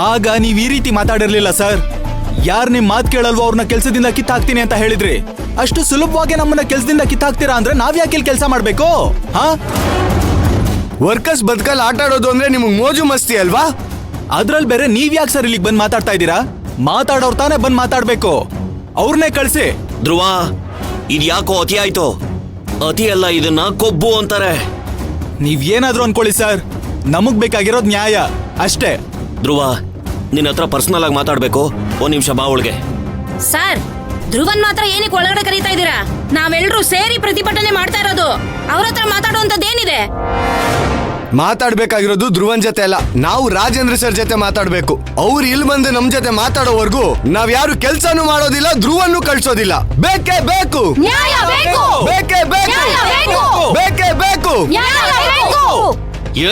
ಆಗ ನೀವ್ ಈ ರೀತಿ ಮಾತಾಡಿರ್ಲಿಲ್ಲ ಸರ್. ಯಾರ್ ನಿಮ್ ಮಾತ್ ಕೇಳಲ್ವೋ ಅವ್ರನ್ನ ಕೆಲ್ಸದಿಂದ ಕಿತ್ತಾಕ್ತೀನಿ ಅಂತ ಹೇಳಿದ್ರಿ. ಅಷ್ಟು ಸುಲಭವಾಗಿ ನಮ್ಮನ್ನ ಕೆಲ್ಸದಿಂದ ಕಿತ್ತಾಕ್ತೀರಾ ಅಂದ್ರೆ ನಾವ್ ಯಾಕೆ ಕೆಲಸ ಮಾಡ್ಬೇಕು? ಹಾ, ವರ್ಕರ್ಸ್ ಬದುಕಲ್ಲಿ ಆಟ ಆಡೋದು ಅಂದ್ರೆ ನಿಮಗ್ ಮೋಜು ಮಸ್ತಿ ಅಲ್ವಾ? ಅದ್ರಲ್ಲಿ ಬೇರೆ ನೀವ್ ಯಾಕೆ ಸರ್ ಇಲ್ಲಿಗೆ ಬಂದ್ ಮಾತಾಡ್ತಾ ಇದ್ದೀರಾ? ಮಾತಾಡೋರ್ ತಾನೇ ಬಂದ್ ಮಾತಾಡ್ಬೇಕು. ಅವ್ರನ್ನೇ ಕಳ್ಸಿ. ಧ್ರುವ, ಇದ್ಯಾಕೋ ಅತಿ ಆಯ್ತು. ಅತಿ ಅಲ್ಲ, ಇದನ್ನ ಕೊಬ್ಬು ಅಂತಾರೆ. ನೀವ್ ಏನಾದ್ರೂ ಅನ್ಕೊಳ್ಳಿ ಸರ್, ನಮಗ್ ಬೇಕಾಗಿರೋದ್ ನ್ಯಾಯ ಅಷ್ಟೇ. ಧ್ರುವ, ನಿನ್ನ ಹತ್ರ ಪರ್ಸನಲ್ ಆಗಿ ಮಾತಾಡ್ಬೇಕು. ಒಂದ್ ನಿಮಿಷ ಬಾ ಒಳಗೆ. ಸರ್, ಧ್ರುವನ್ ಮಾತ್ರ ಏನಕ್ಕೆ ಒಳಗಡೆ ಕರೀತಾ ಇದ್ದೀರಾ? ನಾವೆಲ್ಲರೂ ಸೇರಿ ಪ್ರತಿಭಟನೆ ಮಾಡ್ತಾ ಇರೋದು. ಅವ್ರ ಹತ್ರ ಮಾತಾಡುವಂತದ್ದೇನಿದೆ? ಮಾತಾಡ್ಬೇಕಾಗಿರೋದು ಧ್ರುವನ್ ಜೊತೆ ಅಲ್ಲ, ನಾವು ರಾಜೇಂದ್ರ ಸರ್ ಜೊತೆ ಮಾತಾಡ್ಬೇಕು. ಅವ್ರು ಇಲ್ಲಿ ಬಂದು ನಮ್ ಜೊತೆ ಮಾತಾಡೋವರೆಗೂ ನಾವ್ ಯಾರು ಕೆಲ್ಸಾನು ಮಾಡೋದಿಲ್ಲ, ಧ್ರುವನ್ನು ಕಳ್ಸೋದಿಲ್ಲ. ಬೇಕೇ ಬೇಕು, ನ್ಯಾಯ ಬೇಕು, ಬೇಕೇ ಬೇಕು, ನ್ಯಾಯ ಬೇಕು, ಬೇಕೇ ಬೇಕು. ನ್ಯಾಯ ಬೇಕು.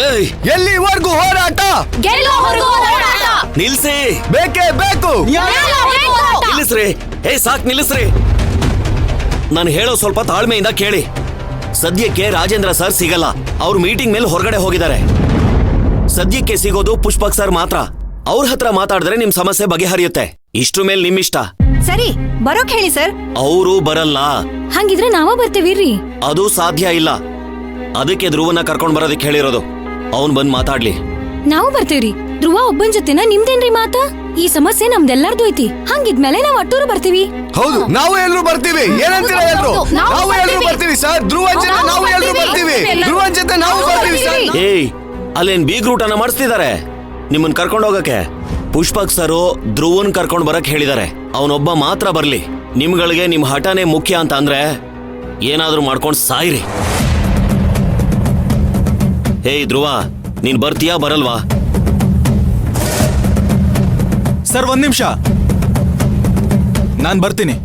ಏಯ್, ಎಲ್ಲಿವರೆಗೂ ಹೋರಾಟ? ಗೆಲ್ಲೋವರೆಗೂ ಹೋರಾಟ. ನಿಲ್ಸಿ. ಬೇಕೇ ಬೇಕು. ನ್ಯಾಯ ಬೇಕು. ನಿಲ್ಲಿಸ್ರಿ. ಸಾಕ್ ನಿಲ್ಲಿಸ್ರಿ. ನಾನು ಹೇಳೋ ಸ್ವಲ್ಪ ತಾಳ್ಮೆಯಿಂದ ಕೇಳಿ. ಸದ್ಯಕ್ಕೆ ರಾಜೇಂದ್ರ ಸರ್ ಸಿಗಲ್ಲ. ಅವ್ರು ಮೀಟಿಂಗ್ ಮೇಲೆ ಹೊರಗಡೆ ಹೋಗಿದ್ದಾರೆ. ಸದ್ಯಕ್ಕೆ ಸಿಗೋದು ಪುಷ್ಪಕ್ ಸರ್ ಮಾತ್ರ. ಅವ್ರ ಹತ್ರ ಮಾತಾಡಿದ್ರೆ ನಿಮ್ ಸಮಸ್ಯೆ ಬಗೆಹರಿಯುತ್ತೆ. ಇಷ್ಟ್ರ ಮೇಲೆ ನಿಮ್ಮಿಷ್ಟ. ಸರಿ, ಬರೋಕ್ ಹೇಳಿ ಸರ್. ಅವರು ಬರಲ್ಲ. ಹಂಗಿದ್ರೆ ನಾವ ಬರ್ತೀವಿ. ಅದು ಸಾಧ್ಯ ಇಲ್ಲ. ಅದಕ್ಕೆ ಧ್ರುವನ ಕರ್ಕೊಂಡ್ ಬರೋದಕ್ಕೆ ಹೇಳಿರೋದು. ಅವನ್ ಬಂದ್ ಮಾತಾಡ್ಲಿ. ನಾವು ಬರ್ತೀವ್ರಿ. ಧ್ರುವ ಒಬ್ಬನ್ ಜೊತೆನ ನಿಮ್ದೇನ್ರಿ ಮಾತಾ? ಈ ಸಮಸ್ಯೆ ನಮ್ದೆಲ್ಲಾರ್ದು ಐತಿ. ಹಂಗಿದ್ಮೇಲೆ ನಾವ್ ಅಟ್ಟೂರು ಬರ್ತೀವಿ. ಹೌದು, ನಾವು ಎಲ್ರು ಬರ್ತೀವಿ. ಏನಂತೀರ ಎಲ್ರು? ನಾವು ಎಲ್ರು ಬರ್ತೀವಿ ಸರ್. ಧ್ರುವನ್ ಜೊತೆ ನಾವು ಎಲ್ರು ಬರ್ತೀವಿ. ಧ್ರುವನ್ ಜೊತೆ ನಾವು ಬರ್ತೀವಿ ಸರ್. ಏಯ್, ಅಲ್ಲೇನ್ ಬೀಗ್ ರೂಟನ್ನ ಮಾಡಿಸ್ತಿದ್ದಾರೆ ನಿಮ್ಮನ್ ಕರ್ಕೊಂಡ್ ಹೋಗಕ್ಕೆ. ಪುಷ್ಪಕ್ ಸರು ಧ್ರುವನ್ ಕರ್ಕೊಂಡ್ ಬರಕ್ ಹೇಳಿದ್ದಾರೆ. ಅವನೊಬ್ಬ ಮಾತ್ರ ಬರ್ಲಿ. ನಿಮ್ಗಳಿಗೆ ನಿಮ್ ಹಠನೇ ಮುಖ್ಯ ಅಂತ ಅಂದ್ರೆ ಏನಾದ್ರೂ ಮಾಡ್ಕೊಂಡ್ ಸಾಯ್ರಿ. ಹೇಯ್ ಧ್ರುವ, ನೀನ್ ಬರ್ತೀಯಾ ಬರಲ್ವಾ? ಸರ್, ಒಂದ್ ನಿಮಿಷ, ನಾನ್ ಬರ್ತೀನಿ.